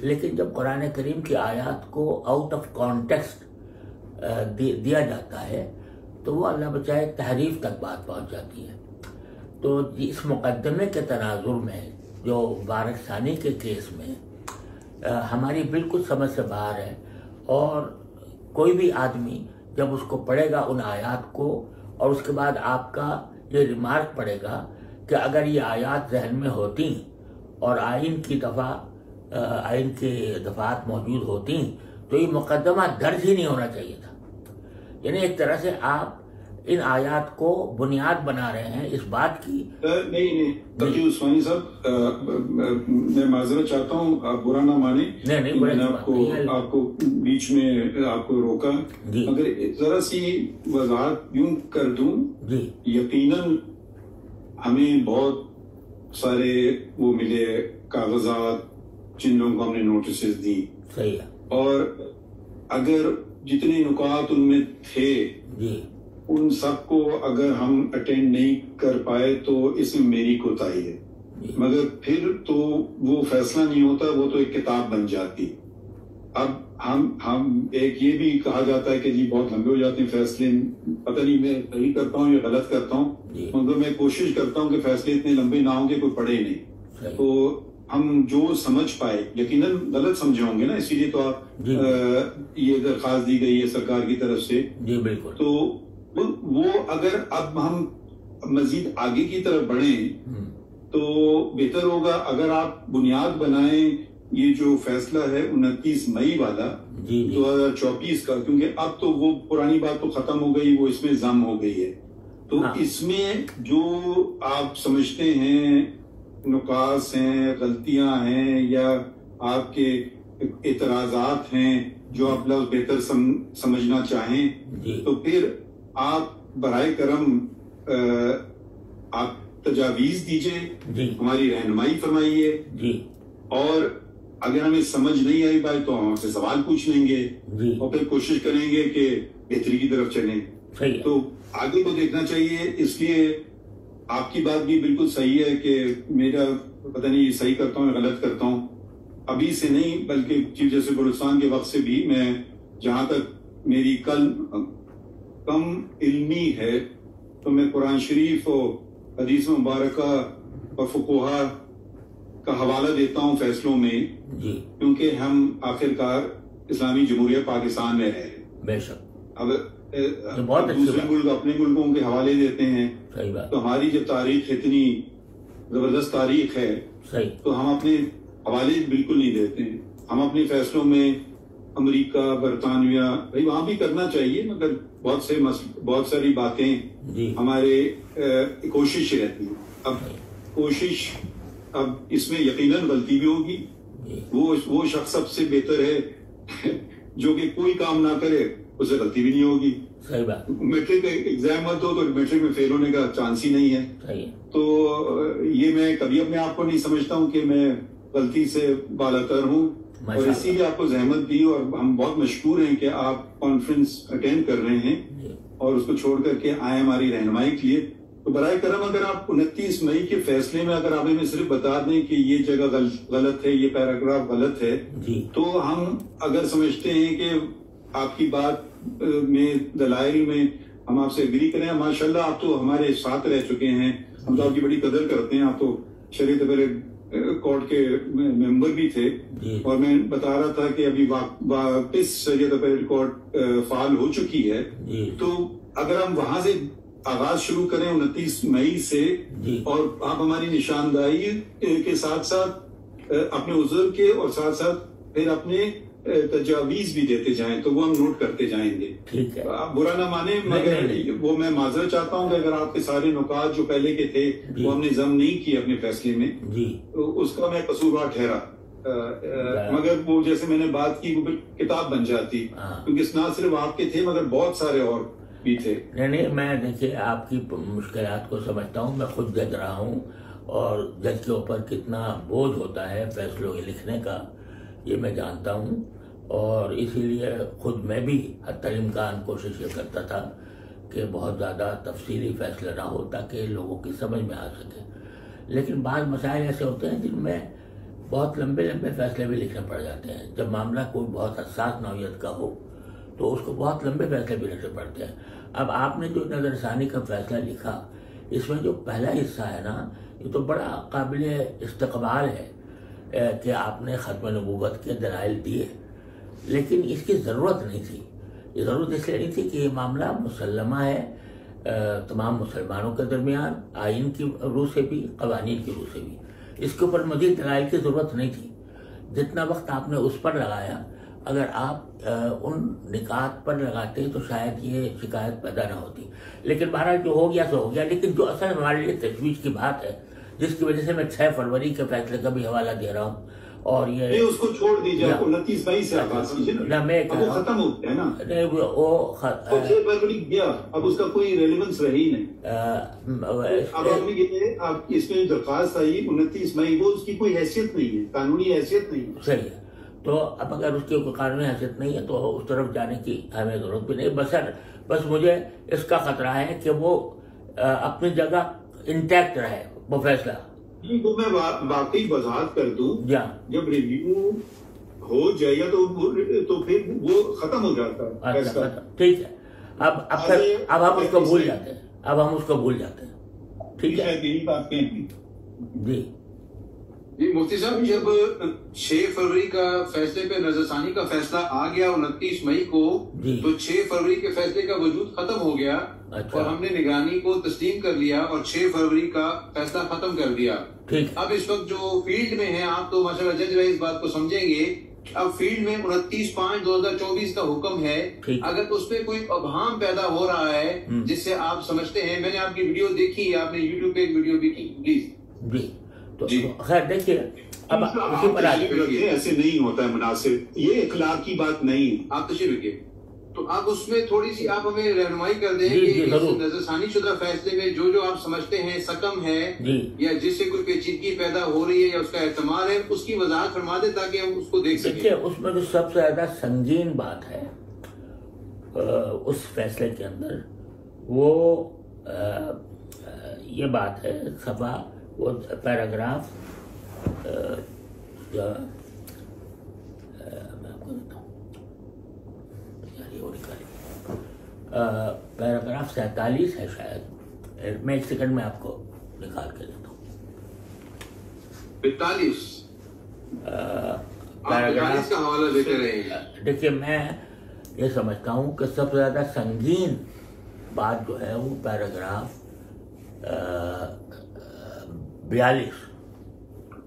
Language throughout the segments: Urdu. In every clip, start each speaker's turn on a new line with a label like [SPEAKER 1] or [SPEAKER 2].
[SPEAKER 1] لیکن جب قرآن کریم کی آیات کو آؤٹ آف کانٹیکسٹ دیا جاتا ہے تو وہ اللہ بچائے تحریف تک بات پہنچ جاتی ہے. تو اس مقدمے کے تناظر میں جو مبارک ثانی کے کیس میں ہماری بالکل سمجھ سے باہر ہے، اور کوئی بھی آدمی جب اس کو پڑھے گا ان آیات کو اور اس کے بعد آپ کا یہ ریمارک پڑے گا کہ اگر یہ آیات ذہن میں ہوتی اور آئین کی دفعات موجود ہوتی تو یہ مقدمہ درج ہی نہیں ہونا چاہیے تھا. یعنی ایک طرح سے آپ ان آیات کو بنیاد بنا رہے ہیں اس بات کی.
[SPEAKER 2] نہیں تقی عثمانی صاحب، میں معذرت چاہتا ہوں، آپ برا نہ مانیں.
[SPEAKER 1] نہیں،
[SPEAKER 2] میں نے آپ کو بیچ میں آپ کو روکا. اگر ذرا سی وضاحت یوں کر دوں، یقیناً ہمیں بہت سارے وہ ملے کاغذات جن لوگوں کو ہم نے نوٹسز دی،
[SPEAKER 1] صحیح ہے،
[SPEAKER 2] اور اگر جتنے نکات ان میں تھے ان سب کو اگر ہم اٹینڈ نہیں کر پائے تو اس میں میری کوتاہی ہے، مگر پھر تو وہ فیصلہ نہیں ہوتا، وہ تو ایک کتاب بن جاتی. اب ہم ایک یہ بھی کہا جاتا ہے کہ جی بہت لمبے ہو جاتے ہیں فیصلے، پتہ نہیں میں صحیح کرتا ہوں یا غلط کرتا ہوں، مگر میں کوشش کرتا ہوں کہ فیصلے اتنے لمبے نہ ہوں کہ کوئی پڑھے نہیں. تو ہم جو سمجھ پائے، یقیناً غلط سمجھے ہوں گے نا، اسی لیے تو آپ یہ درخواست دی گئی ہے سرکار کی طرف سے.
[SPEAKER 1] جی بالکل.
[SPEAKER 2] تو وہ اگر اب ہم مزید آگے کی طرف بڑھیں تو بہتر ہوگا اگر آپ بنیاد بنائیں یہ جو فیصلہ ہے 29 مئی والا 2024 کا، کیونکہ اب تو وہ پرانی بات تو ختم ہو گئی، وہ اس میں ضم ہو گئی ہے. تو اس میں جو آپ سمجھتے ہیں نقاص ہیں، غلطیاں ہیں، یا آپ کے اعتراضات ہیں جو آپ لفظ بہتر سمجھنا چاہیں، تو پھر آپ برائے کرم آپ تجاویز دیجئے، ہماری رہنمائی فرمائیے، اور اگر ہمیں سمجھ نہیں آئی بات تو ہم سے سوال پوچھ لیں گے اور پھر کوشش کریں گے کہ بہتری کی طرف چلیں. تو آگے کو دیکھنا چاہیے. اس لیے آپ کی بات بھی بالکل صحیح ہے کہ میرا پتہ نہیں صحیح کرتا ہوں یا غلط کرتا ہوں، ابھی سے نہیں بلکہ چیف جسٹس بلوچستان کے وقت سے بھی میں، جہاں تک میری کم علمی ہے تو میں قرآن شریف اور حدیث مبارکہ اور فقہا کا حوالہ دیتا ہوں فیصلوں میں، کیونکہ ہم آخرکار اسلامی جمہوریہ پاکستان میں رہے. بے شک. اب دوسرے ملک اپنے ملکوں کے حوالے دیتے ہیں، تو ہماری جب تاریخ اتنی زبردست تاریخ ہے تو ہم اپنے حوالے بالکل نہیں دیتے ہیں. ہم اپنے فیصلوں میں امریکہ، برطانیہ، بھائی وہاں بھی کرنا چاہیے، مگر بہت ساری باتیں ہمارے کوشش رہتی ہے. اب کوشش، اب اس میں یقیناً غلطی بھی ہوگی. وہ شخص سب سے بہتر ہے جو کہ کوئی کام نہ کرے، اسے غلطی بھی نہیں ہوگی. میٹرک ایگزام مت ہو تو میٹرک میں فیل ہونے کا چانس ہی نہیں ہے. تو یہ میں کبھی اپنے آپ کو نہیں سمجھتا ہوں کہ میں غلطی سے بالاتر ہوں، اور اسی لیے آپ کو زحمت دی، اور ہم بہت مشکور ہیں کہ آپ کانفرنس اٹینڈ کر رہے ہیں اور اس کو چھوڑ کر کے آئے ہماری رہنمائی کے لیے. تو برائے کرم اگر آپ 29 مئی کے فیصلے میں اگر آپ ہمیں صرف بتا دیں کہ یہ جگہ غلط ہے، یہ پیراگراف غلط ہے، تو ہم اگر سمجھتے ہیں کہ آپ کی بات میں دلائل میں ہم آپ سے اگری کریں. ماشاءاللہ آپ تو ہمارے ساتھ رہ چکے ہیں، ہم تو آپ کی بڑی قدر کرتے ہیں، آپ تو شریعت پہلے کورٹ کے ممبر بھی تھے، اور میں بتا رہا تھا کہ ابھی واپس شریعت پہلے کورٹ فعال ہو چکی ہے. تو اگر ہم وہاں سے آغاز شروع کریں 29 مئی سے، اور آپ ہماری نشاندہی کے ساتھ ساتھ اپنے عذر کے اور ساتھ ساتھ پھر اپنے تجاویز بھی دیتے جائیں تو وہ ہم نوٹ کرتے جائیں گے. آپ برا نہ مانیں، مگر وہ میں معذرت چاہتا ہوں کہ اگر آپ کے سارے نکات جو پہلے کے تھے وہ ہم نے ضم نہیں کیے اپنے فیصلے میں، تو اس کا میں قصوروار ٹھہرا. مگر وہ جیسے میں نے بات کی وہ کتاب بن جاتی، کیونکہ نہ صرف آپ کے تھے مگر بہت سارے اور بھی تھے.
[SPEAKER 1] نہیں، میں دیکھیے آپ کی مشکلات کو سمجھتا ہوں، میں خود جج رہا ہوں، اور جج کے اوپر کتنا بوجھ ہوتا ہے فیصلوں کے لکھنے کا یہ میں جانتا ہوں، اور اسی لیے خود میں بھی حتی الامکان کوشش یہ کرتا تھا کہ بہت زیادہ تفصیلی فیصلہ نہ ہو تاکہ لوگوں کی سمجھ میں آ سکے. لیکن بعض مسائل ایسے ہوتے ہیں جن میں بہت لمبے لمبے فیصلے بھی لکھنے پڑ جاتے ہیں. جب معاملہ کوئی بہت حساس نوعیت کا ہو تو اس کو بہت لمبے فیصلے بھی لکھنے پڑتے ہیں. اب آپ نے جو نظر ثانی کا فیصلہ لکھا، اس میں جو پہلا حصہ ہے نا، یہ تو بڑا قابل استقبال ہے کہ آپ نے ختم نبوت کے دلائل دیے، لیکن اس کی ضرورت نہیں تھی. یہ ضرورت اس لیے نہیں تھی کہ یہ معاملہ مسلمہ ہے تمام مسلمانوں کے درمیان، آئین کی روح سے بھی، قوانین کی روح سے بھی. اس کے اوپر مزید دلائل کی ضرورت نہیں تھی. جتنا وقت آپ نے اس پر لگایا، اگر آپ ان نکات پر لگاتے تو شاید یہ شکایت پیدا نہ ہوتی. لیکن بہرحال جو ہو گیا سو ہو گیا. لیکن جو اصل ہمارے لیے تشویش کی بات ہے، جس کی وجہ سے میں 6 فروری کے فیصلے کا بھی حوالہ دے رہا ہوں، اور یہ
[SPEAKER 2] اس کو چھوڑ دیجیے، 29 مئی سے آغاز کیجیے نا، وہ ختم ہو گیا نا.
[SPEAKER 1] نہیں، وہ
[SPEAKER 2] 6 فروری گیا، اب اس کا کوئی ریلیونس رہی نہیں. اب اس میں درخواست آئی 29 مئی، وہ اس کی کوئی حیثیت نہیں ہے، قانونی حیثیت نہیں ہے.
[SPEAKER 1] صحیح ہے. تو اب اگر اس کی کوئی قانونی حیثیت نہیں ہے تو اس طرف جانے کی ہمیں ضرورت بھی نہیں. بس مجھے اس کا خطرہ ہے کہ وہ اپنی جگہ انٹیکٹ رہے وہ فیصلہ.
[SPEAKER 2] وہ میں واقعی وضاحت کر دوں، جب ریویو ہو جائے گا تو پھر وہ ختم ہو جاتا ہے.
[SPEAKER 1] ٹھیک ہے. اب ہم اس کو بھول جاتے ہیں. ٹھیک ہے
[SPEAKER 3] جی مفتی صاحب، جب 6 فروری کا فیصلے پہ نظر ثانی کا فیصلہ آ گیا 29 مئی کو، تو 6 فروری کے فیصلے کا وجود ختم ہو گیا اور ہم نے نگرانی کو تسلیم کر لیا اور 6 فروری کا فیصلہ ختم کر دیا. اب اس وقت جو فیلڈ میں ہیں آپ تو ماشاءاللہ جج بھائی اس بات کو سمجھیں گے. اب فیلڈ میں 29/5/2024 کا حکم ہے. اگر اس پہ کوئی ابہام پیدا ہو رہا ہے جس سے آپ سمجھتے ہیں، میں نے آپ کی ویڈیو دیکھی، آپ نے یوٹیوب پہ ایک ویڈیو بھی کی، پلیز.
[SPEAKER 1] تو خیر دیکھیے، اب اسی پر
[SPEAKER 2] ایسے نہیں ہوتا ہے مناسب، یہ اخلاق کی بات نہیں.
[SPEAKER 3] آپ تشریف رکھیے. تو آپ اس میں تھوڑی سی آپ ہمیں رہنمائی کر دیں کہ نظر ثانی شدہ فیصلے میں جو آپ سمجھتے ہیں سکم ہے یا جس سے کوئی پیچیدگی پیدا ہو رہی ہے یا اس کا احتمال ہے، اس کی وضاحت فرما دیں تاکہ ہم اس کو دیکھ سکیں.
[SPEAKER 1] دیکھیے، اس میں جو سب سے زیادہ سنگین بات ہے اس فیصلے کے اندر، وہ یہ بات ہے، صفحہ وہ پیراگراف میں آپ کو دیتا ہوں، پیراگراف 47 ہے شاید. میں 1 سیکنڈ میں آپ کو نکال کے دیتا ہوں.
[SPEAKER 3] 45 پیراگراف کا حوالہ دیتے رہے ہیں.
[SPEAKER 1] دیکھیے، میں یہ سمجھتا ہوں کہ سب سے زیادہ سنگین بات جو ہے وہ پیراگراف 42.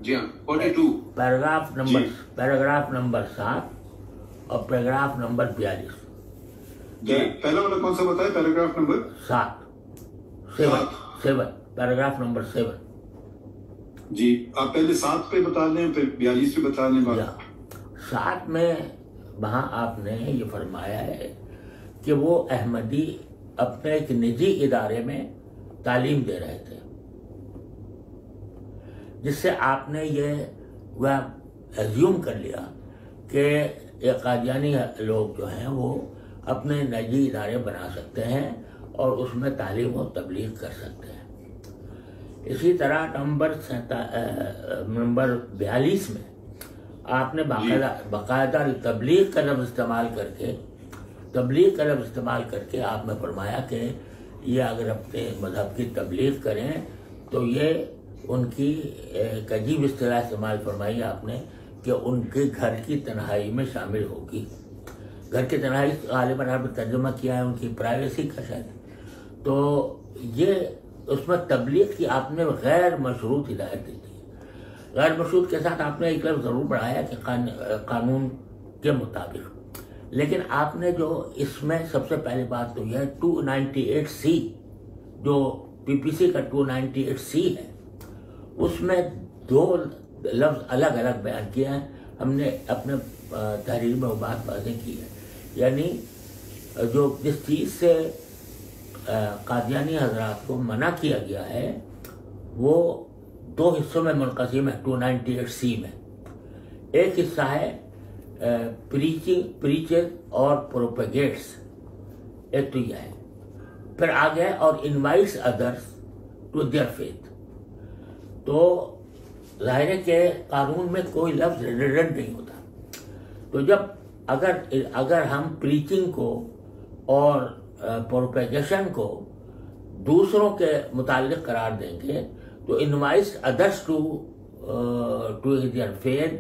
[SPEAKER 3] جی ہاں، 42
[SPEAKER 1] پیراگراف نمبر 7 اور پیراگراف نمبر 42.
[SPEAKER 2] جی پہلا والا کون سا بتایا؟ Paragraph number
[SPEAKER 1] 7 paragraph number 7.
[SPEAKER 2] جی آپ پہلے 7 پہ بتا دیں پھر 42 پہ بتا دیں.
[SPEAKER 1] 7 میں وہاں آپ نے یہ فرمایا ہے کہ وہ احمدی اپنے ایک نجی ادارے میں تعلیم دے رہے تھے، جس سے آپ نے یہ ایزیوم کر لیا کہ یہ قادیانی لوگ جو ہیں وہ اپنے نجی ادارے بنا سکتے ہیں اور اس میں تعلیم و تبلیغ کر سکتے ہیں. اسی طرح نمبر 42 میں آپ نے باقاعدہ تبلیغ کا لفظ استعمال کر کے آپ نے فرمایا کہ یہ اگر اپنے مذہب کی تبلیغ کریں تو یہ ان کی ایک عجیب اصطلاح استعمال فرمائی آپ نے کہ ان کے گھر کی تنہائی میں شامل ہوگی. گھر کی تنہائی غالباً آپ نے ترجمہ کیا ہے ان کی پرائیویسی کا شاید. تو یہ اس میں تبلیغ کی آپ نے غیر مشروط ہدایت دی تھی. غیر مشروط کے ساتھ آپ نے ایک لفظ ضرور بڑھایا کہ قانون کے مطابق، لیکن آپ نے جو اس میں سب سے پہلی بات تو یہ ہے 298C جو PPC کا 298C ہے، اس میں 2 لفظ الگ الگ بیان کیا ہے. ہم نے اپنے تحریر میں وہ بات واضح کی ہے، یعنی جو جس چیز سے قادیانی حضرات کو منع کیا گیا ہے وہ 2 حصوں میں منقسم ہے 298C میں. ایک حصہ ہے پریچر اور پروپیگیٹس، ایک تو یہ ہے. پھر آگے اور invites address to their faith. تو ظاہر ہے کہ قانون میں کوئی لفظ ریڈنڈنٹ نہیں ہوتا. تو جب اگر ہم پریچنگ کو اور پروپیگیشن کو دوسروں کے متعلق قرار دیں گے تو invoice address to their faith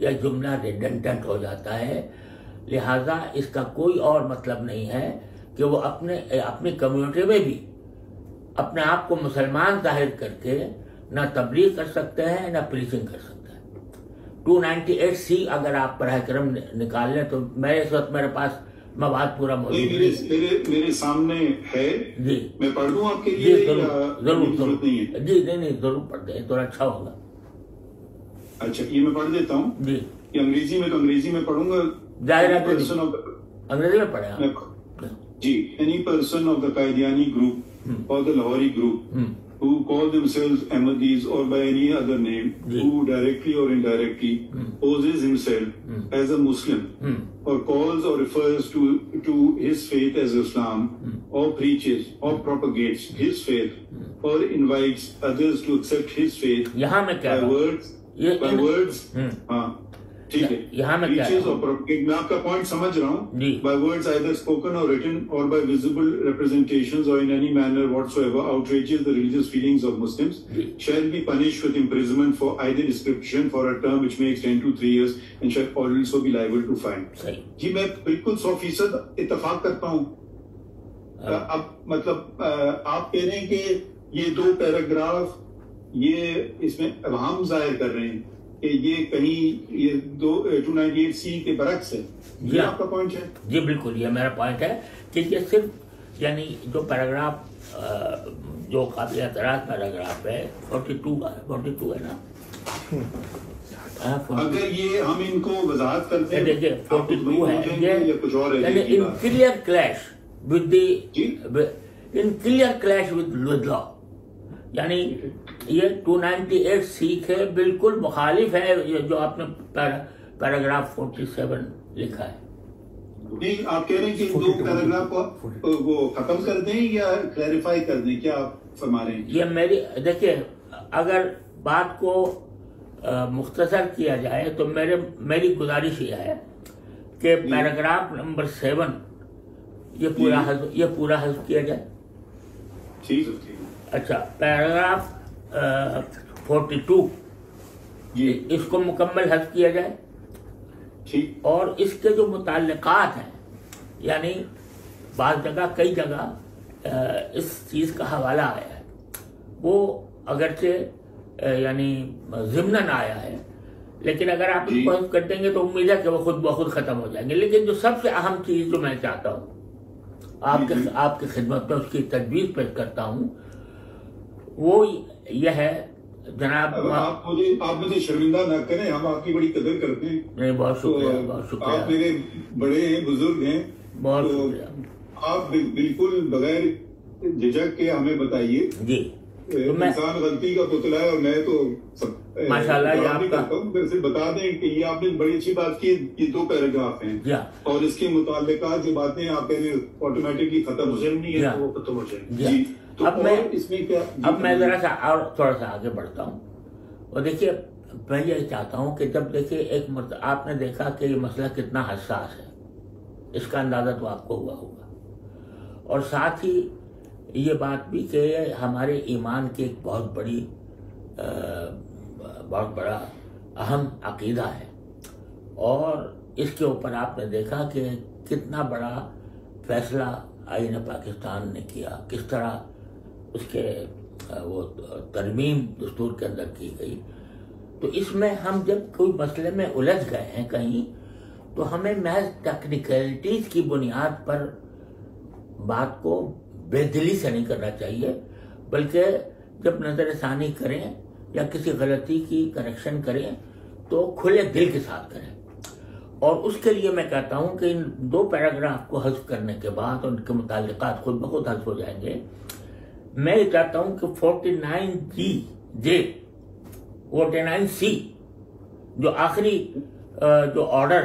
[SPEAKER 1] یا جملہ ریڈنڈنٹ ہو جاتا ہے. لہذا اس کا کوئی اور مطلب نہیں ہے کہ وہ اپنی کمیونٹی میں بھی اپنے آپ کو مسلمان ظاہر کر کے نہ تبلیغ کر سکتے ہیں نہ پریچنگ کر سکتے ہیں. 298C اگر آپ براہ کرم نکال لیں تو اس وقت میرے پاس مواد پورا موجود ہے.
[SPEAKER 2] میرے سامنے ہے.
[SPEAKER 1] جی
[SPEAKER 2] میں پڑھ دوں آپ کے لیے؟
[SPEAKER 1] ضرور. جی نہیں ضرور پڑھ دیں, تھوڑا اچھا ہوگا.
[SPEAKER 2] اچھا یہ میں پڑھ دیتا ہوں.
[SPEAKER 1] جی
[SPEAKER 2] یہ انگریزی میں, تو انگریزی میں پڑھوں گا.
[SPEAKER 1] ظاہر ہے انگریزی میں پڑھیں.
[SPEAKER 2] جی. Any person of the Qadiani group or the Lahori group who call themselves Ahmadis or by any other name, who directly or indirectly poses himself as a Muslim or calls or refers to his faith as Islam, or preaches or propagates his faith or invites others to accept his faith by words. ٹھیک ہے.
[SPEAKER 1] یہاں میں
[SPEAKER 2] میں آپ کا پوائنٹ سمجھ رہا ہوں. by words either spoken or written or by visible representations or in any manner whatsoever outrages the religious feelings of Muslims shall be punished with imprisonment for either description for a term which may extend to 3 years and shall also be liable to fine. جی میں بالکل 100% اتفاق کرتا ہوں. اب مطلب آپ کہہ رہے ہیں کہ یہ 2 پیراگراف یہ اس میں ابہام ظاہر کر رہے ہیں کہ یہ کہیں یہ 298C کے برعکس ہے. یہ آپ کا پوائنٹ ہے؟
[SPEAKER 1] جی بالکل یہ میرا پوائنٹ ہے کہ یہ صرف یعنی جو پیراگراف جو قابل اعتراض پیراگراف ہے 42 ہے نا.
[SPEAKER 2] اگر یہ ہم ان کو وضاحت کرتے ہیں
[SPEAKER 1] دیکھیے 42 ہے
[SPEAKER 2] یا کچھ اور ہے.
[SPEAKER 1] ان کلیئر کلیش ود لا, یعنی یہ 298C کے بالکل مخالف ہے جو آپ نے پیراگراف 47 لکھا ہے.
[SPEAKER 2] نہیں آپ کہہ رہے ہیں کہ 2 پیراگراف کو وہ ختم کر دیں یا کلیریفائی کر دیں, کیا آپ فرما رہے ہیں؟
[SPEAKER 1] یہ دیکھیے اگر بات کو مختصر کیا جائے تو میری گزارش یہ ہے کہ پیراگراف نمبر 7 یہ پورا حذف کیا جائے.
[SPEAKER 2] ٹھیک ہے.
[SPEAKER 1] اچھا پیراگراف 42 اس کو مکمل حذف کیا جائے. اور اس کے جو متعلقات ہیں یعنی بعض جگہ کئی جگہ اس چیز کا حوالہ آیا ہے, وہ اگرچہ یعنی ضمناً آیا ہے لیکن اگر آپ اس کو حذف کر دیں گے تو امید ہے کہ وہ خود بخود ختم ہو جائیں گے. لیکن جو سب سے اہم چیز جو میں چاہتا ہوں آپ کی خدمت میں اس کی تجویز پیش کرتا ہوں وہ یہ ہے جناب.
[SPEAKER 2] آپ مجھے شرمندہ نہ کریں, ہم آپ کی بڑی قدر کرتے ہیں.
[SPEAKER 1] نہیں بہت شکریہ.
[SPEAKER 2] آپ میرے بڑے ہیں, بزرگ ہیں.
[SPEAKER 1] بہت شکریہ.
[SPEAKER 2] آپ بالکل بغیر جھجک کے ہمیں بتائیے.
[SPEAKER 1] جی
[SPEAKER 2] انسان غلطی کا پتلا ہے اور میں تو صرف بتا دیں کہ یہ آپ نے بڑی اچھی بات کی. یہ 2 پیراگراف ہیں اور اس کے متعلقات جو باتیں آپ کہہ رہے ہیں آٹومیٹکلی ختم ہو جائیں, وہ ختم ہو جائیں.
[SPEAKER 1] اب میں ذرا سا اور تھوڑا سا آگے بڑھتا ہوں. اور دیکھیے میں یہ چاہتا ہوں کہ جب دیکھیے ایک آپ نے دیکھا کہ یہ مسئلہ کتنا حساس ہے, اس کا اندازہ تو آپ کو ہوا ہوگا. اور ساتھ ہی یہ بات بھی کہ ہمارے ایمان کی ایک بہت بڑا اہم عقیدہ ہے. اور اس کے اوپر آپ نے دیکھا کہ کتنا بڑا فیصلہ آئین پاکستان نے کیا, کس طرح اس کے وہ ترمیم دستور کے اندر کی گئی. تو اس میں ہم جب کوئی مسئلے میں الجھ گئے ہیں کہیں تو ہمیں محض ٹیکنیکلٹیز کی بنیاد پر بات کو بے دلی سے نہیں کرنا چاہیے, بلکہ جب نظر ثانی کریں یا کسی غلطی کی کریکشن کریں تو کھلے دل کے ساتھ کریں. اور اس کے لیے میں کہتا ہوں کہ ان 2 پیراگراف کو حذف کرنے کے بعد ان کے متعلقات خود بخود حذف ہو جائیں گے. میں یہ چاہتا ہوں کہ 49C جو آخری جو آرڈر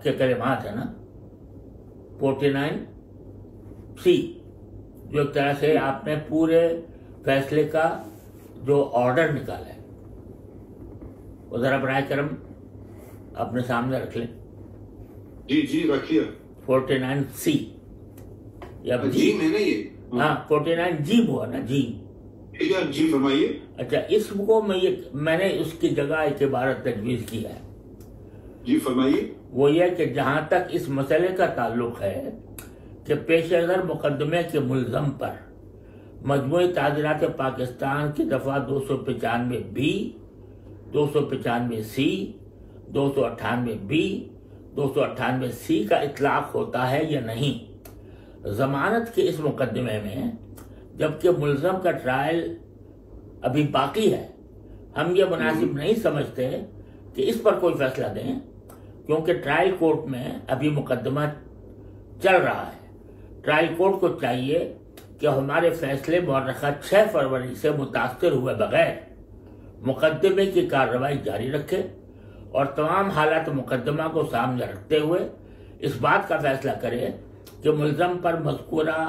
[SPEAKER 1] کے کلمات ہیں نا 49C جو ایک طرح سے آپ نے پورے فیصلے کا جو آرڈر نکالا ہے وہ ذرا برائے کرم اپنے سامنے رکھ لیں.
[SPEAKER 2] جی جی رکھیے.
[SPEAKER 1] 49C یا
[SPEAKER 3] جی میں نے یہ
[SPEAKER 1] ہاں 49 جی ہوا نا جی.
[SPEAKER 2] جی فرمائیے.
[SPEAKER 1] اچھا اسم کو میں نے اس کی جگہ ایک عبارت تجویز کی ہے.
[SPEAKER 2] جی فرمائیے.
[SPEAKER 1] وہ یہ کہ جہاں تک اس مسئلے کا تعلق ہے کہ پیش نظر مقدمے کے ملزم پر مجموعی تعزیرات پاکستان کی دفعہ 295B 295C 298B 298C کا اطلاق ہوتا ہے یا نہیں ضمانت کے اس مقدمے میں، جبکہ ملزم کا ٹرائل ابھی باقی ہے، ہم یہ مناسب نہیں سمجھتے کہ اس پر کوئی فیصلہ دیں، کیونکہ ٹرائل کورٹ میں ابھی مقدمہ چل رہا ہے. ٹرائل کورٹ کو چاہیے کہ ہمارے فیصلے مورخہ 6 فروری سے متاثر ہوئے بغیر مقدمے کی کارروائی جاری رکھے اور تمام حالات مقدمہ کو سامنے رکھتے ہوئے اس بات کا فیصلہ کرے کہ ملزم پر مذکورہ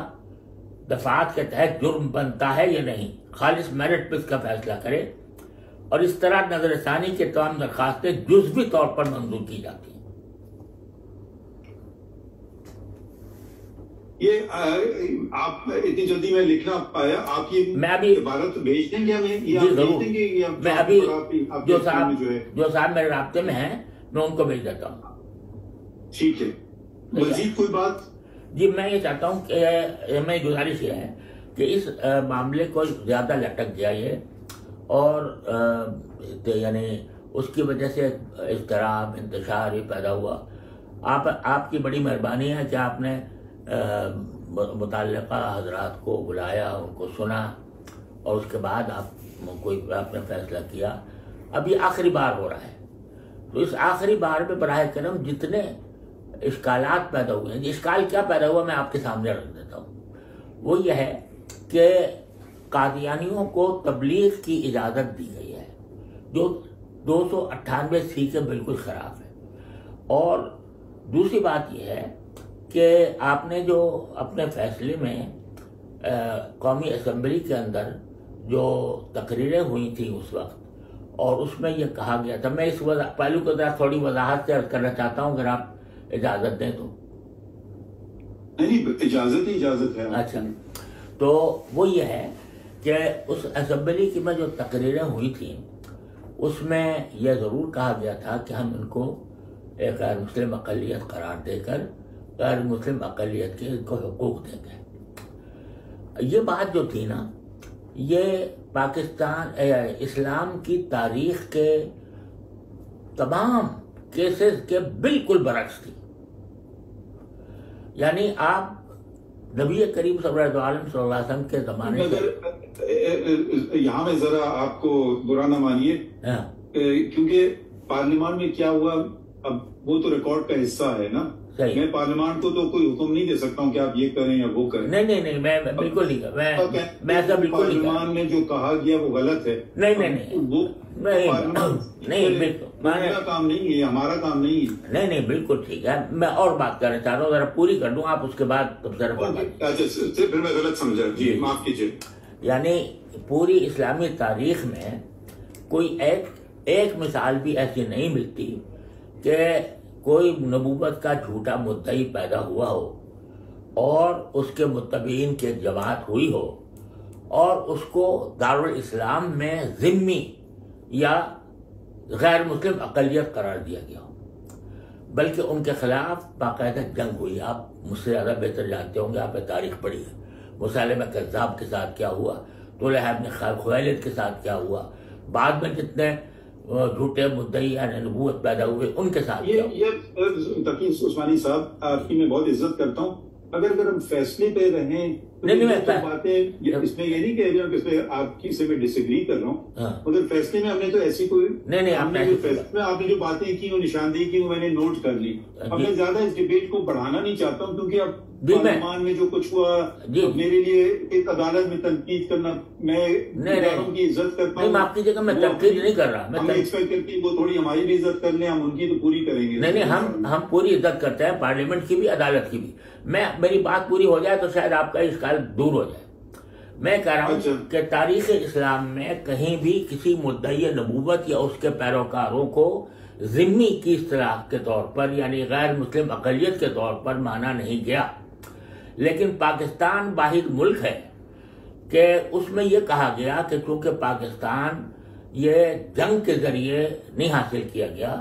[SPEAKER 1] دفعات کے تحت جرم بنتا ہے یا نہیں، خالص میرٹ پہ اس کا فیصلہ کرے، اور اس طرح نظر ثانی کے تمام درخواستیں جزوی طور پر منظور کی جاتی ہیں.
[SPEAKER 2] یہ آپ اتنی جلدی میں لکھ نہ پایا، آپ یہ
[SPEAKER 1] میں ابھی
[SPEAKER 2] عبارت بھیج دیں گے ہمیں؟
[SPEAKER 1] جی ضرور. میں ابھی جو صاحب میرے رابطے میں ہیں میں ان کو بھیج دیتا ہوں.
[SPEAKER 2] ٹھیک ہے. مزید کوئی بات؟
[SPEAKER 1] جی میں یہ چاہتا ہوں کہ میں گزارش یہ ہے کہ اس معاملے کو زیادہ لٹک گیا یہ، اور یعنی اس کی وجہ سے اضطراب انتشار یہ پیدا ہوا. آپ کی بڑی مہربانی ہے کہ آپ نے متعلقہ حضرات کو بلایا، ان کو سنا، اور اس کے بعد آپ نے فیصلہ کیا. اب یہ آخری بار ہو رہا ہے، تو اس آخری بار میں براہ کرم جتنے اشکالات پیدا ہوئے ہیں، اشکال کیا پیدا ہوا میں آپ کے سامنے رکھ دیتا ہوں. وہ یہ ہے کہ قادیانیوں کو تبلیغ کی اجازت دی گئی ہے جو 298C کے بالکل خلاف ہے. اور دوسری بات یہ ہے کہ آپ نے جو اپنے فیصلے میں قومی اسمبلی کے اندر جو تقریریں ہوئی تھیں اس وقت، اور اس میں یہ کہا گیا تھا، میں اس پہلو کو ذرا تھوڑی وضاحت سے عرض کرنا چاہتا ہوں اگر آپ اجازت دیں تو.
[SPEAKER 2] اجازت ہے.
[SPEAKER 1] اچھا، تو وہ یہ ہے کہ اس اسمبلی کی میں جو تقریریں ہوئی تھیں اس میں یہ ضرور کہا گیا تھا کہ ہم ان کو ایک غیر مسلم اقلیت قرار دے کر غیر مسلم اقلیت کے ان کو حقوق دیں گے. یہ بات جو تھی نا، یہ پاکستان اسلام کی تاریخ کے تمام کیسز کے بالکل برعکس تھی. یعنی آپ نبی کریم صلی اللہ علیہ وسلم کے زمانے سے
[SPEAKER 2] یہاں میں ذرا آپ کو برا نہ مانیے، کیونکہ پارلیمان میں کیا ہوا اب وہ تو ریکارڈ کا حصہ ہے نا. میں پارلیمان کو تو کوئی حکم نہیں دے سکتا ہوں کہ آپ یہ کریں یا وہ کریں.
[SPEAKER 1] نہیں میں بالکل نہیں، میں ایسا بالکل نہیں.
[SPEAKER 2] پارلیمان میں جو کہا گیا وہ غلط ہے.
[SPEAKER 1] نہیں
[SPEAKER 2] وہ
[SPEAKER 1] میرا
[SPEAKER 2] کام نہیں ہے، ہمارا کام نہیں ہے.
[SPEAKER 1] نہیں بالکل ٹھیک ہے. میں اور بات کرنا چاہ رہا ہوں، ذرا پوری کر دوں، آپ اس کے بعد
[SPEAKER 2] پھر میں غلط سمجھا. جی معاف کیجیے.
[SPEAKER 1] یعنی پوری اسلامی تاریخ میں کوئی ایک مثال بھی ایسی نہیں ملتی کہ کوئی نبوت کا جھوٹا مدعی پیدا ہوا ہو اور اس کے متبعین کی ایک جماعت ہوئی ہو اور اس کو دارالاسلام میں ذمی یا غیر مسلم اقلیت قرار دیا گیا ہو، بلکہ ان کے خلاف باقاعدہ جنگ ہوئی. آپ مجھ سے زیادہ بہتر جانتے ہوں گے، آپ نے تاریخ پڑھی ہے. مسیلمہ کذاب کے ساتھ کیا ہوا، طلحہ ابن خویلد کے ساتھ کیا ہوا، بعد میں جتنے جھوٹے مدعی یعنی نبوت پیدا ہوئے ان کے ساتھ.
[SPEAKER 2] یہ تقی عثمانی صاحب، آپ کی میں بہت عزت کرتا ہوں، اگر ہم فیصلے پہ رہیں باتیں اس میں یہ نہیں کہہ رہا ہوں کہ اس میں آپ کی سے میں ڈس ایگری کر رہا ہوں، مگر فیصلے میں ہم نے تو ایسی کوئی نہیں، آپ نے جو باتیں کی وہ نشاندہی کی وہ میں نے نوٹ کر لی. اب میں زیادہ اس ڈیبیٹ کو بڑھانا نہیں چاہتا ہوں، کیونکہ اب پارلیمان میں جو کچھ ہوا میرے لیے ایک عدالت میں تنقید کرنا، میں اداروں کی عزت کرتا ہوں.
[SPEAKER 1] آپ کی جگہ میں تنقید نہیں کر رہا،
[SPEAKER 2] ہم ایکسپیکٹ کرتے ہیں وہ تھوڑی ہماری بھی عزت کر لیں، ہم ان کی تو پوری کریں گے.
[SPEAKER 1] نہیں ہم پوری عزت کرتے ہیں، پارلیمنٹ کی بھی عدالت کی بھی. میری بات پوری ہو جائے تو شاید آپ کا اشکال دور ہو جائے. میں کہہ رہا ہوں کہ تاریخ اسلام میں کہیں بھی کسی مدعی نبوت یا اس کے پیروکاروں کو ذمی کی اصطلاح کے طور پر یعنی غیر مسلم اقلیت کے طور پر مانا نہیں گیا، لیکن پاکستان واحد ملک ہے کہ اس میں یہ کہا گیا کہ چونکہ پاکستان یہ جنگ کے ذریعے نہیں حاصل کیا گیا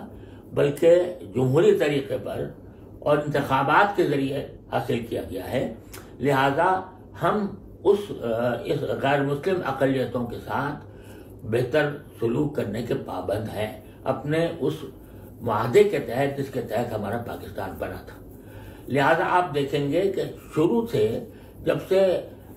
[SPEAKER 1] بلکہ جمہوری طریقے پر اور انتخابات کے ذریعے حاصل کیا گیا ہے، لہذا ہم اس غیر مسلم اقلیتوں کے ساتھ بہتر سلوک کرنے کے پابند ہیں اپنے اس معاہدے کے تحت جس کے تحت ہمارا پاکستان بنا تھا۔ لہذا آپ دیکھیں گے کہ شروع سے جب سے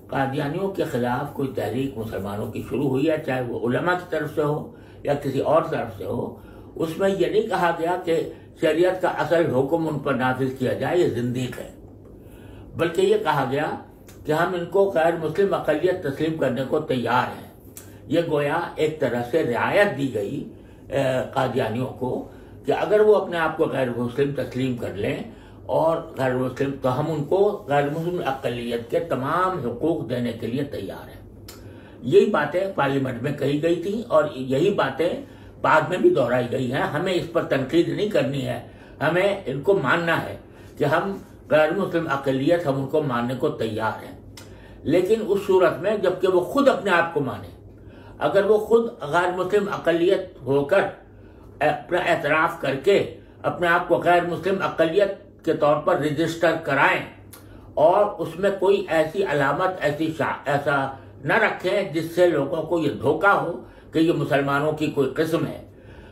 [SPEAKER 1] قادیانیوں کے خلاف کوئی تحریک مسلمانوں کی شروع ہوئی ہے، چاہے وہ علماء کی طرف سے ہو یا کسی اور طرف سے ہو، اس میں یہ نہیں کہا گیا کہ شریعت کا اصل حکم ان پر نافذ کیا جائے، یہ زندیق ہے، بلکہ یہ کہا گیا کہ ہم ان کو غیر مسلم اقلیت تسلیم کرنے کو تیار ہیں۔ یہ گویا ایک طرح سے رعایت دی گئی قادیانیوں کو کہ اگر وہ اپنے آپ کو غیر مسلم تسلیم کر لیں اور غیر مسلم تو ہم ان کو غیر مسلم اقلیت کے تمام حقوق دینے کے لیے تیار ہیں۔ یہی باتیں پارلیمنٹ میں کہی گئی تھیں اور یہی باتیں بعد میں بھی دہرائی گئی ہیں۔ ہمیں اس پر تنقید نہیں کرنی ہے، ہمیں ان کو ماننا ہے کہ ہم غیر مسلم اقلیت ہم ان کو ماننے کو تیار ہیں، لیکن اس صورت میں جبکہ وہ خود اپنے آپ کو مانے، اگر وہ خود غیر مسلم اقلیت ہو کر اپنا اعتراف کر کے اپنے آپ کو غیر مسلم اقلیت کے طور پر رجسٹر کرائیں اور اس میں کوئی ایسی علامت ایسا نہ رکھیں جس سے لوگوں کو یہ دھوکہ ہو کہ یہ مسلمانوں کی کوئی قسم ہے،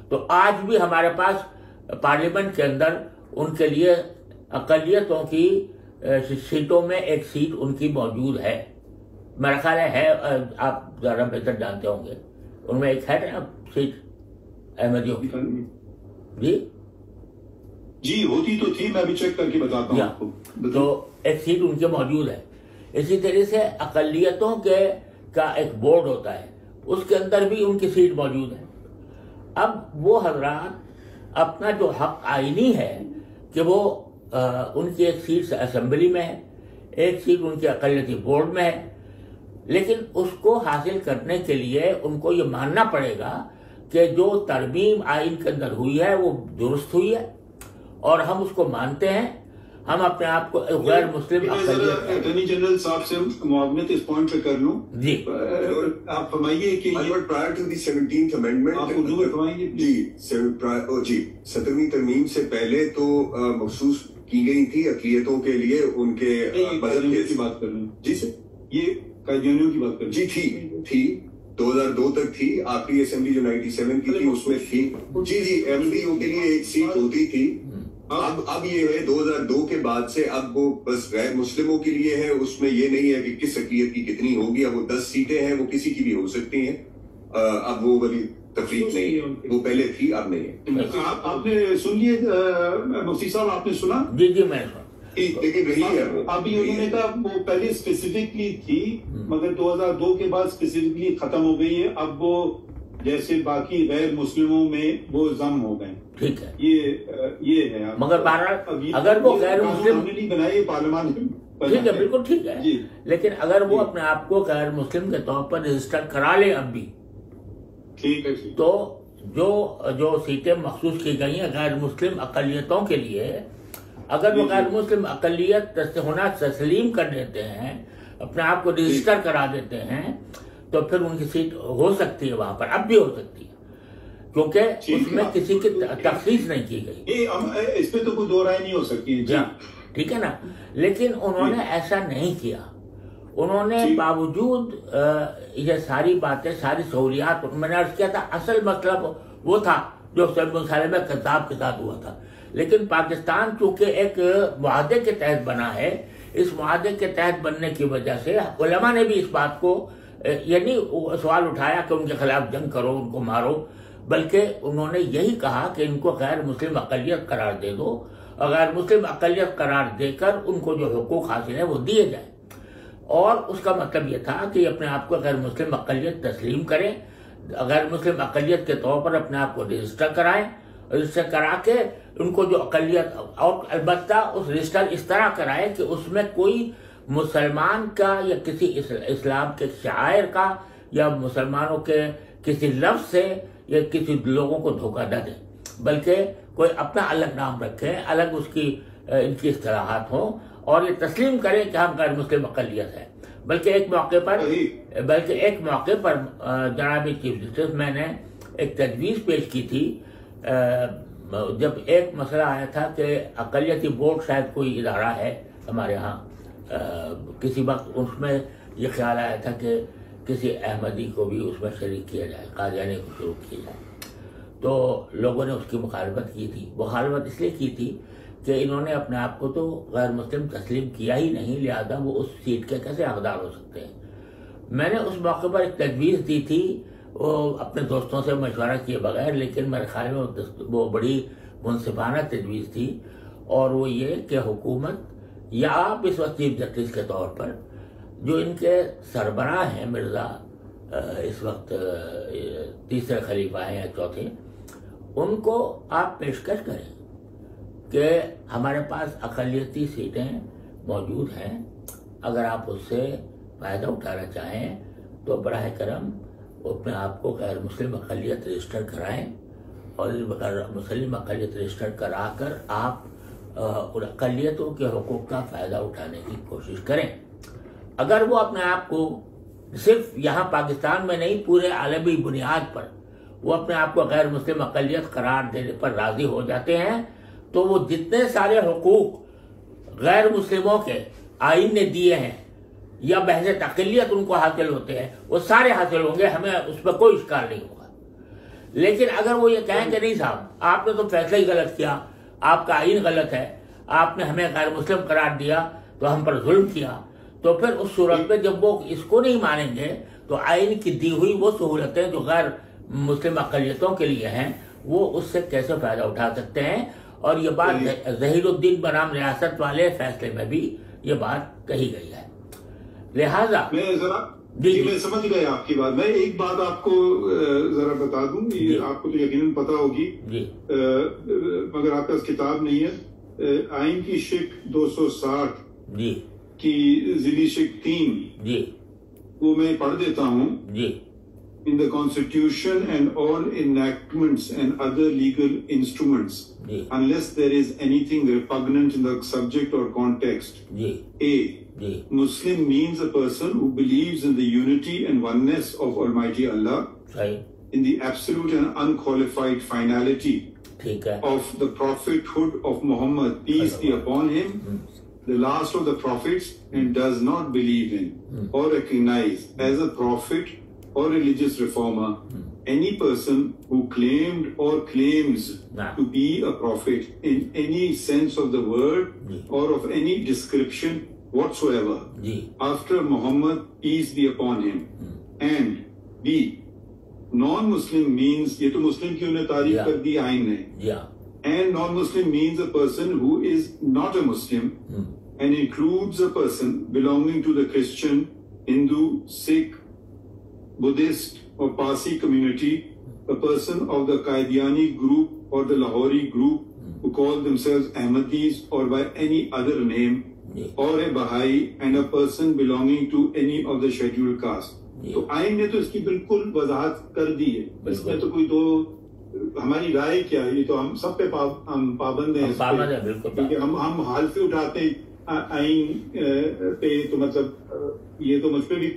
[SPEAKER 1] تو آج بھی ہمارے پاس پارلیمنٹ کے اندر ان کے لیے اقلیتوں کی سیٹوں میں ایک سیٹ ان کی موجود ہے، میرا خیال ہے آپ ذرا بہتر جانتے ہوں گے، ان میں ایک ہے نا سیٹ احمدیوں کی۔
[SPEAKER 2] جی ہوتی تو تھی، میں ابھی چیک کر کے بتاتا ہوں آپ کو،
[SPEAKER 1] تو ایک سیٹ ان کے موجود ہے۔ اسی طرح سے اقلیتوں کا ایک بورڈ ہوتا ہے، اس کے اندر بھی ان کی سیٹ موجود ہے۔ اب وہ حضرات اپنا جو حق آئینی ہے کہ وہ ان کی ایک سیٹ اسمبلی میں ہے، ایک سیٹ ان کے اقلیتی بورڈ میں ہے، لیکن اس کو حاصل کرنے کے لیے ان کو یہ ماننا پڑے گا کہ جو ترمیم آئین کے اندر ہوئی ہے وہ درست ہوئی ہے اور ہم اس کو مانتے ہیں۔ ہم اپنے آپ کو غیر مسلم
[SPEAKER 2] اٹارنی جنرل صاحب سے معاونت اس پوائنٹ پہ کر لوں۔
[SPEAKER 1] جی
[SPEAKER 2] آپ فرمائیے کہ
[SPEAKER 4] prior to the 17th amendment
[SPEAKER 2] آپ اردو میں فرمائیے
[SPEAKER 4] جی 17ویں ترمیم سے پہلے تو مخصوص کی گئی تھی اقلیتوں کے لیے ان کے
[SPEAKER 2] مذہب کی بات کر لیں۔
[SPEAKER 4] جی سر،
[SPEAKER 2] یہ قادیانیوں کی بات کر لیں۔
[SPEAKER 4] جی تھی 2002 تک تھی، آخری اسمبلی جو 97 کی تھی اس میں تھی۔ جی احمدیوں کے لیے ایک سیٹ ہوتی تھی، اب یہ ہے 2002 کے بعد سے اب وہ بس غیر مسلموں کے لیے ہے، اس میں یہ نہیں ہے کہ کس اقلیت کی کتنی ہوگی، اب وہ 10 سیٹیں ہیں، وہ کسی کی بھی ہو سکتی ہیں، اب وہ بڑی تفریق نہیں ہے، وہ پہلے تھی اب نہیں ہے۔
[SPEAKER 2] آپ نے سن لیے مفتی صاحب، آپ نے سنا؟
[SPEAKER 1] جی میں نے سنا،
[SPEAKER 4] لیکن رہی ہے
[SPEAKER 2] ابھی انہوں نے کہا وہ پہلے اسپیسیفکلی تھی مگر 2002 کے بعد اسپیسیفکلی ختم ہو گئی ہے، اب وہ جیسے باقی غیر مسلموں میں وہ ضم ہو گئے۔
[SPEAKER 1] ٹھیک ہے،
[SPEAKER 2] یہ ہے
[SPEAKER 1] مگر بہرحال اگر وہ غیر مسلم
[SPEAKER 2] نہیں بنائی پارلیمان نے،
[SPEAKER 1] ٹھیک ہے بالکل ٹھیک ہے، لیکن اگر وہ اپنے آپ کو غیر مسلم کے طور پر رجسٹر کرا لے اب بھی،
[SPEAKER 2] ٹھیک ہے،
[SPEAKER 1] تو جو سیٹیں مخصوص کی گئی ہیں غیر مسلم اقلیتوں کے لیے، اگر وہ غیر مسلم اقلیت ہونا تسلیم کر دیتے ہیں، اپنے آپ کو رجسٹر کرا دیتے ہیں، تو پھر ان کی سیٹ ہو سکتی ہے وہاں پر، اب بھی ہو سکتی ہے، کیونکہ اس میں کسی کی تخصیص نہیں کی گئی،
[SPEAKER 2] اس پہ تو کوئی دو رائے نہیں ہو سکتی۔
[SPEAKER 1] ٹھیک ہے نا، لیکن انہوں نے ایسا نہیں کیا، انہوں نے باوجود یہ ساری باتیں، ساری سہولیات، میں نے عرض کیا تھا اصل مطلب وہ تھا جو سب مسئلے میں کذاب کے ساتھ ہوا تھا، لیکن پاکستان چونکہ ایک معاہدے کے تحت بنا ہے، اس معاہدے کے تحت بننے کی وجہ سے علماء نے بھی اس بات کو یعنی سوال اٹھایا کہ ان کے خلاف جنگ کرو، ان کو مارو، بلکہ انہوں نے یہی کہا کہ ان کو غیر مسلم اقلیت قرار دے دو، اور غیر مسلم اقلیت قرار دے کر ان کو جو حقوق حاصل ہیں وہ دیے جائیں، اور اس کا مطلب یہ تھا کہ اپنے آپ کو غیر مسلم اقلیت تسلیم کریں، غیر مسلم اقلیت کے طور پر اپنے آپ کو رجسٹر کرائیں، رجسٹر کرا کے ان کو جو اقلیت، اور البتہ اس رجسٹر اس طرح کرائے کہ اس میں کوئی مسلمان کا یا کسی اسلام کے شاعر کا یا مسلمانوں کے کسی لفظ سے یا کسی لوگوں کو دھوکہ نہ دیں، بلکہ کوئی اپنا الگ نام رکھے، الگ اس کی ان کی اصطلاحات ہوں، اور یہ تسلیم کریں کہ ہم غیر مسلم اقلیت ہیں۔ بلکہ ایک موقع پر جناب چیف جسٹس میں نے ایک تجویز پیش کی تھی، جب ایک مسئلہ آیا تھا کہ اقلیتی بورڈ شاید کوئی ادارہ ہے ہمارے ہاں، کسی وقت اس میں یہ خیال آیا تھا کہ کسی احمدی کو بھی اس میں شریک کیا جائے، قادیانی کو شروع کیا جائے، تو لوگوں نے اس کی مخالفت کی تھی۔ مخالفت اس لیے کی تھی کہ انہوں نے اپنے آپ کو تو غیر مسلم تسلیم کیا ہی نہیں، لہذا وہ اس سیٹ کے کیسے حقدار ہو سکتے ہیں۔ میں نے اس موقع پر ایک تجویز دی تھی، وہ اپنے دوستوں سے مشورہ کیے بغیر، لیکن میرے خیال میں وہ بڑی منصفانہ تجویز تھی، اور وہ یہ کہ حکومت یا آپ اس وقت چیف جسٹس کے طور پر جو ان کے سربراہ ہیں، مرزا اس وقت تیسرے خلیفہ ہیں یا چوتھے، ان کو آپ پیشکش کریں کہ ہمارے پاس اقلیتی سیٹیں موجود ہیں، اگر آپ اس سے فائدہ اٹھانا چاہیں تو براہ کرم اپنے آپ کو غیر مسلم اقلیت رجسٹر کرائیں، اور غیر مسلم اقلیت رجسٹر کرا کر آپ ان اقلیتوں کے حقوق کا فائدہ اٹھانے کی کوشش کریں۔ اگر وہ اپنے آپ کو صرف یہاں پاکستان میں نہیں، پورے عالمی بنیاد پر وہ اپنے آپ کو غیر مسلم اقلیت قرار دینے پر راضی ہو جاتے ہیں، تو وہ جتنے سارے حقوق غیر مسلموں کے آئین نے دیے ہیں یا بحث اقلیت ان کو حاصل ہوتے ہیں، وہ سارے حاصل ہوں گے، ہمیں اس پہ کوئی اشکال نہیں ہوگا۔ لیکن اگر وہ یہ کہیں کہ نہیں صاحب، آپ نے تو فیصلہ ہی غلط کیا، آپ کا آئین غلط ہے، آپ نے ہمیں غیر مسلم قرار دیا تو ہم پر ظلم کیا، تو پھر اس صورت میں جب وہ اس کو نہیں مانیں گے تو آئین کی دی ہوئی وہ سہولتیں جو غیر مسلم اقلیتوں کے لیے ہیں، وہ اس سے کیسے فائدہ اٹھا سکتے ہیں؟ اور یہ بات ظہیر الدین بنام ریاست والے فیصلے میں بھی یہ بات کہی گئی ہے۔ لہذا
[SPEAKER 2] میں سمجھ گیا آپ کی بات۔ میں ایک بات آپ کو ذرا بتا دوں، یہ آپ کو تو یقیناً پتا ہوگی، مگر آپ کے پاس کتاب نہیں ہے۔ آئین کی شق 260 کی ذیلی شق 3 وہ میں پڑھ دیتا ہوں۔ In the Constitution and all enactments and other legal instruments, unless there is anything repugnant in the subject or context. A. Muslim means a person who believes in the unity and oneness of Almighty Allah, in the absolute and unqualified finality of the prophethood of Muhammad, peace be upon him, the last of the prophets, and does not believe in or recognize as a prophet or religious reformer any person who claimed or claims to be a prophet in any sense of the word or of any description whatsoever after Muhammad, peace be upon him. And B. Non-Muslim means, یہ تو مسلم کی انہیں تعریف کر دی آئین نے، and non-Muslim means a person who is not a Muslim and includes a person belonging to the Christian, Hindu, Sikh, Buddhist or Parsi community, a person of the Qadiani group or the Lahori group who call themselves Ahmadis or by any other name, or a Baha'i, and a person belonging to any of the scheduled caste. تو آئین نے تو اس کی بالکل وضاحت کر دی ہے، اس میں تو کوئی دو ہماری رائے کیا ہے، یہ تو ہم سب پہ ہم پابند ہیں، کیونکہ ہم حالفی اٹھاتے ہیں آئین پہ، تو مطلب یہ تو مجھ پہ بھی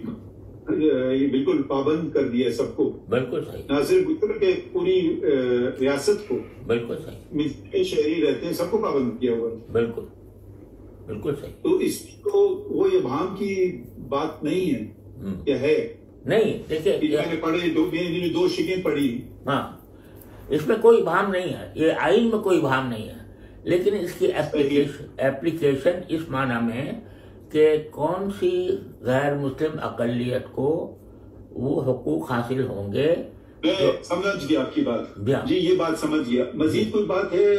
[SPEAKER 2] یہ بالکل پابند کر دیا ہے سب کو، بالکل صحیح، نہ صرف کہ پوری ریاست کو، بالکل صحیح، شہری رہتے ہیں سب کو پابند کیا ہوا ہے، بالکل بالکل صحیح۔ تو اس کو وہ یہ ابہام کی بات نہیں ہے، کیا ہے نہیں، دیکھیے میں نے پڑھے دو شکیں پڑھی، ہاں اس میں کوئی ابہام نہیں ہے، یہ آئین میں کوئی ابہام نہیں ہے، لیکن اس کی ایپلیکیشن اس معنی میں کہ کون سی غیر مسلم اقلیت کو وہ حقوق حاصل ہوں گے۔ میں سمجھ گیا آپ کی بات، جی یہ بات سمجھ گیا۔ مزید کوئی بات ہے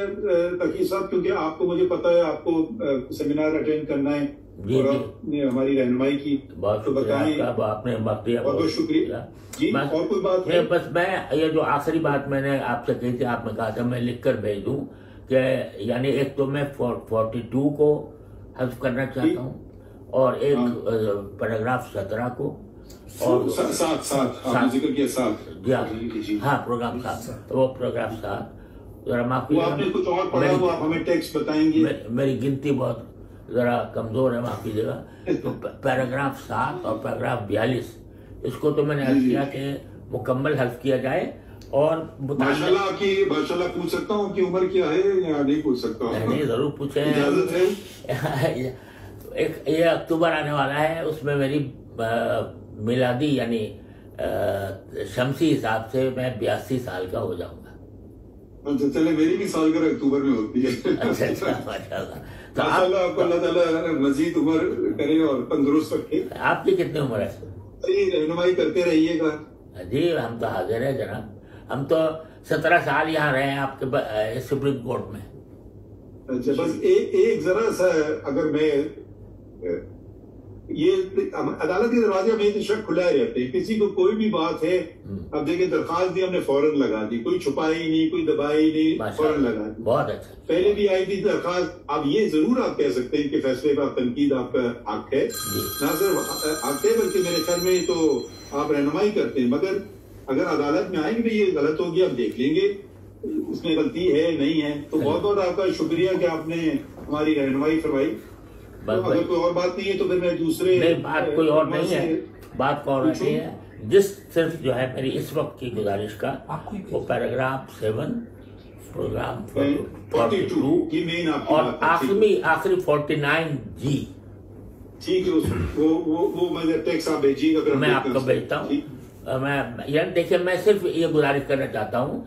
[SPEAKER 2] تقی صاحب، کیونکہ آپ کو مجھے پتا ہے آپ کو سیمینار اٹینڈ کرنا ہے اور آپ نے ہماری رہنمائی کی، تو بتائیں، آپ نے بہت بہت شکریہ جی۔ اور کوئی بات ہے؟ بس میں یہ جو آخری بات میں نے آپ سے کہی تھی، آپ نے کہا تھا میں لکھ کر بھیج دوں، کہ یعنی ایک تو میں 42 کو حذف کرنا چاہتا ہوں،
[SPEAKER 1] اور ایک پیراگراف 17 کو اور
[SPEAKER 2] سات ذکر کیا 7
[SPEAKER 1] ہاں پروگرام 7 وہ پروگرام 7 ذرا معافی
[SPEAKER 2] آپ نے کچھ اور پڑھا وہ آپ ہمیں ٹیکسٹ بتائیں گے.
[SPEAKER 1] میری گنتی بہت ذرا کمزور ہے معاف کیجیے گا. تو پیراگراف 7 اور پیراگراف 42 اس کو تو میں نے حل کیا کہ مکمل حذف کیا جائے. اور
[SPEAKER 2] ماشاءاللہ پوچھ سکتا ہوں کہ عمر کیا ہے یا نہیں پوچھ سکتا؟
[SPEAKER 1] نہیں ضرور پوچھیں.
[SPEAKER 2] اجازت ہے.
[SPEAKER 1] یہ اکتوبر آنے والا ہے, اس میں میری میلادی یعنی شمسی حساب سے میں 82 سال کا ہو جاؤں گا.
[SPEAKER 2] اچھا چلے, میری بھی سالگرہ اکتوبر میں ہوتی ہے.
[SPEAKER 1] اچھا ماشاءاللہ. تو
[SPEAKER 2] آپ کو اللہ تعالیٰ مزید عمر کرے اور تندرست رکھے.
[SPEAKER 1] آپ کی کتنی عمر ہے؟
[SPEAKER 2] رہنمائی کرتے رہیے گا.
[SPEAKER 1] جی ہم تو حاضر ہیں جناب. ہم تو 17 سال یہاں رہے ہیں آپ کے سپریم کورٹ میں.
[SPEAKER 2] اچھا بس ایک ذرا سا اگر میں یہ عدالت کے دروازے میں تو شک کھلا ہی رہتے ہیں. کسی کو کوئی بھی بات ہے, اب دیکھیں درخواست دی ہم نے فوراً لگا دی, کوئی چھپائی نہیں, کوئی دبائی نہیں, فوراً لگا دی.
[SPEAKER 1] بہت اچھا.
[SPEAKER 2] پہلے بھی آئی تھی درخواست. اب یہ ضرور آپ کہہ سکتے ہیں کہ فیصلے پر تنقید آپ کا حق ہے, نہ صرف حق ہے بلکہ میرے خیال میں تو آپ رہنمائی کرتے ہیں. مگر اگر عدالت میں آئیں گے یہ غلط ہو گیا ہم دیکھ لیں گے اس میں غلطی ہے نہیں ہے, تو بہت بہت آپ کا شکریہ کہ آپ نے ہماری رہنمائی فرمائی. اگر کوئی اور بات نہیں ہے تو پھر میں دوسرے.
[SPEAKER 1] نہیں بات کوئی اور نہیں ہے, بات کو اور نہیں ہے. جس صرف جو ہے میری اس وقت کی گزارش کا وہ پیراگراف 7 پروگرام 42 اور آخری 49 جی.
[SPEAKER 2] ٹھیک ہے, وہ میں ٹیکس آپ بھیجیے گا,
[SPEAKER 1] میں آپ کو بھیجتا ہوں. میں یعنی دیکھیں میں صرف یہ گزارش کرنا چاہتا ہوں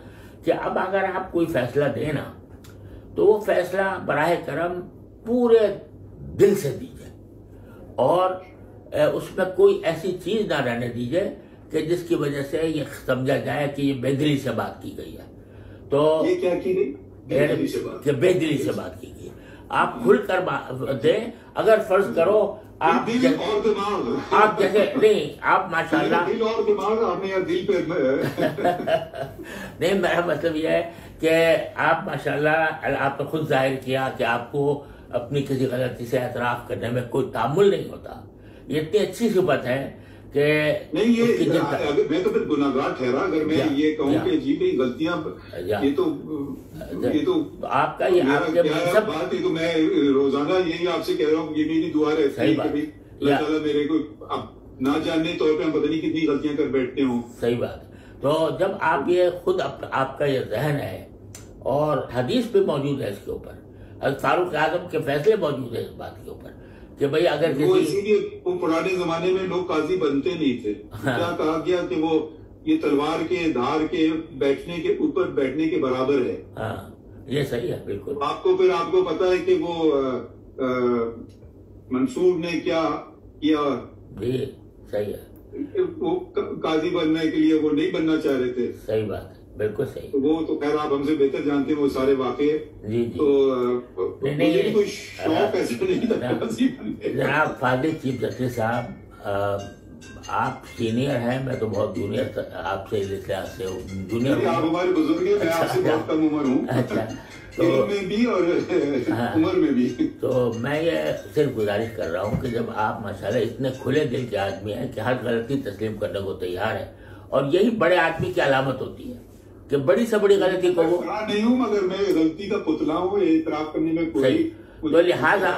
[SPEAKER 1] کہ اب اگر آپ کوئی فیصلہ دیں نا تو وہ فیصلہ براہ کرم پورے دل سے دیجیے, اور اس میں کوئی ایسی چیز نہ رہنے دیجیے کہ جس کی وجہ سے یہ سمجھا جائے کہ یہ بے دلی سے بات کی گئی ہے. تو
[SPEAKER 2] یہ کیا کی گئی
[SPEAKER 1] کہ بے دلی سے بات کی گئی. آپ کھل کر دیں. اگر فرض کرو آپ جیسے نہیں, آپ ماشاءاللہ نہیں, میرا مطلب یہ ہے کہ آپ ماشاءاللہ آپ نے خود ظاہر کیا کہ آپ کو اپنی کسی غلطی سے اعتراف کرنے میں کوئی تعامل نہیں ہوتا. یہ اتنی اچھی صفت ہے کہ
[SPEAKER 2] نہیں, یہ میں تو پھر گناہگار ٹھہرا اگر میں یہ کہوں کہ جی بھائی غلطیاں, یہ تو آپ
[SPEAKER 1] کا یہ آپ کے
[SPEAKER 2] بات ہے. تو میں روزانہ یہی آپ سے کہہ رہا ہوں, یہ میری دعا رہتی ہے کہ اللہ تعالیٰ میرے کو اب نہ جاننے طور پہ ہم پتہ نہیں کتنی غلطیاں کر بیٹھتے ہوں.
[SPEAKER 1] صحیح بات. تو جب آپ یہ خود آپ کا یہ ذہن ہے اور حدیث بھی موجود ہے اس کے اوپر, حضرت فاروق اعظم کے فیصلے موجود ہیں اس بات کے اوپر کہ بھئی اگر
[SPEAKER 2] اسی لیے پرانے زمانے میں لوگ قاضی بنتے نہیں تھے. کیا کہا گیا کہ وہ یہ تلوار کے دھار کے بیٹھنے کے اوپر بیٹھنے کے برابر ہے.
[SPEAKER 1] ہاں یہ صحیح ہے بالکل.
[SPEAKER 2] آپ کو پتا ہے کہ وہ منصور نے کیا کیا.
[SPEAKER 1] جی صحیح ہے.
[SPEAKER 2] وہ قاضی بننے کے لیے وہ نہیں بننا چاہ رہے تھے.
[SPEAKER 1] صحیح بات ہے بالکل صحیح.
[SPEAKER 2] وہ تو خیر آپ ہم سے بہتر جانتے ہیں وہ سارے واقعے.
[SPEAKER 1] جی
[SPEAKER 2] تو کوئی شوق ایسا نہیں تھا.
[SPEAKER 1] جناب فاضل چیف جسٹس صاحب, آپ سینئر ہیں, میں تو بہت جونیئر آپ سے لحاظ سے جونیئر.
[SPEAKER 2] آپ ہمارے بزرگ ہیں, میں آپ سے بہت کم عمر ہوں.
[SPEAKER 1] اچھا
[SPEAKER 2] علم میں بھی اور عمر میں بھی.
[SPEAKER 1] تو میں یہ صرف گزارش کر رہا ہوں کہ جب آپ ماشاءاللہ اتنے کھلے دل کے آدمی ہیں کہ ہر غلطی تسلیم کرنے کو تیار ہے, اور یہی بڑے آدمی کی علامت ہوتی ہے کہ بڑی سے بڑی غلطی کو وہ
[SPEAKER 2] نہیں ہوں, مگر میں غلطی کا پتلا ہوں, اعتراف کرنے میں کوئی.
[SPEAKER 1] تو لہٰذا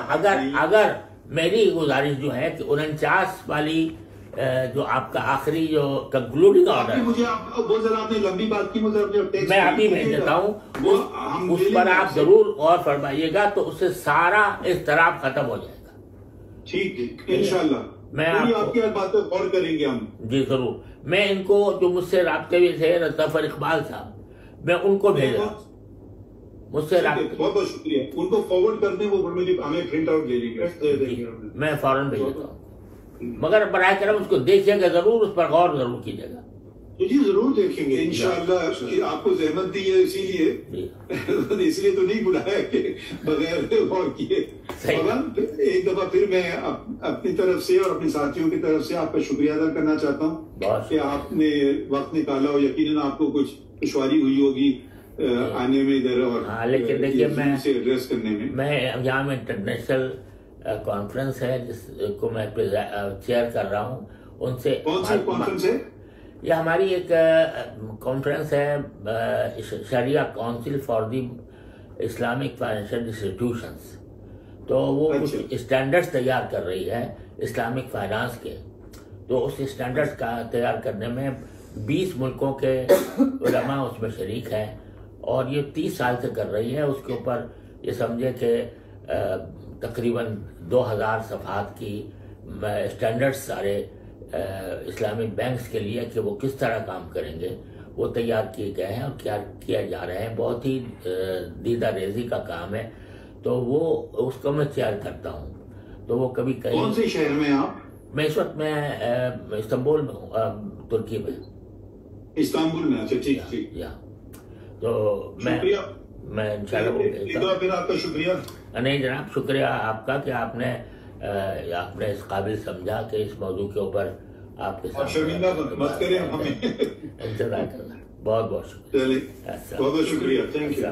[SPEAKER 1] اگر میری گزارش جو ہے کہ 49 والی جو آپ کا آخری جو کنکلوڈنگ آرڈر,
[SPEAKER 2] مجھے وہ ذرا آپ نے لمبی بات کی, مجھے
[SPEAKER 1] میں ابھی بھیج دیتا ہوں, اس پر آپ ضرور غور فرمائیے گا تو اس سے سارا اضطراب ختم ہو جائے گا.
[SPEAKER 2] ٹھیک ہے انشاءاللہ. میں آپ کی بات پر غور کریں گے ہم. جی
[SPEAKER 1] ضرور. میں ان کو جو مجھ سے رابطے میں تھے ظفر اقبال صاحب, میں ان کو بھیج رہا ہوں. مجھ سے
[SPEAKER 2] بہت بہت شکریہ. ان کو فارورڈ کر دیں, وہ ہمیں پرنٹ آؤٹ لے لیں گے.
[SPEAKER 1] میں فوراً بھیج دیتا ہوں, مگر براہ کرم اس کو دیکھیے گا ضرور, اس پر غور ضرور کیجیے گا.
[SPEAKER 2] جی ضرور دیکھیں گے انشاءاللہ. آپ کو زحمت دی ہے اسی لیے تو نہیں بلایا کہ بغیر غور کیے. ایک دفعہ پھر میں اپنی طرف سے اور اپنے ساتھیوں کی طرف سے آپ کا شکریہ ادا کرنا چاہتا ہوں کہ آپ نے وقت نکالا, اور یقیناً آپ کو کچھ دشواری ہوئی ہوگی آنے میں ادھر, اور
[SPEAKER 1] لیکن دیکھیے
[SPEAKER 2] ایڈریس کرنے
[SPEAKER 1] میں یہاں میں انٹرنیشنل کانفرنس ہے جس کو میں چیئر کر رہا ہوں، ان سے
[SPEAKER 2] کون سی کانفرنس ہے؟
[SPEAKER 1] یہ ہماری ایک کانفرنس ہے، Shariah council for the Islamic financial institutions, تو وہ کچھ اسٹینڈرڈز تیار کر رہی ہے اسلامک فائنانس کے، تو اس اسٹینڈرڈز کا تیار کرنے میں 20 ملکوں کے علماء اس میں شریک ہیں، اور یہ 30 سال سے کر رہی ہے۔ اس کے اوپر یہ سمجھے کہ تقریباً 2000 صفحات کی اسٹینڈرڈز سارے اسلامک بینکس کے لیے کہ وہ کس طرح کام کریں گے وہ تیار کیے گئے ہیں اور کیا کیا جا رہے ہیں۔ بہت ہی دیدہ ریزی کا کام ہے، تو وہ اس کو میں چیئر کرتا ہوں۔ تو وہ کبھی کہیں،
[SPEAKER 2] کون سے شہر میں آپ؟
[SPEAKER 1] میں اس وقت میں استنبول میں ہوں، ترکی میں۔
[SPEAKER 2] استنبول میں؟ اچھا، ٹھیک ٹھیک۔
[SPEAKER 1] تو میں انشاءاللہ
[SPEAKER 2] پھر آپ کا شکریہ۔
[SPEAKER 1] نہیں جناب، شکریہ آپ کا کہ آپ نے اس قابل سمجھا کہ اس موضوع کے اوپر آپ کے ساتھ
[SPEAKER 2] شرمندہ مت کریں ہمیں۔
[SPEAKER 1] انتظار کرنا، بہت بہت شکریہ،
[SPEAKER 2] بہت بہت شکریہ، تھینک یو۔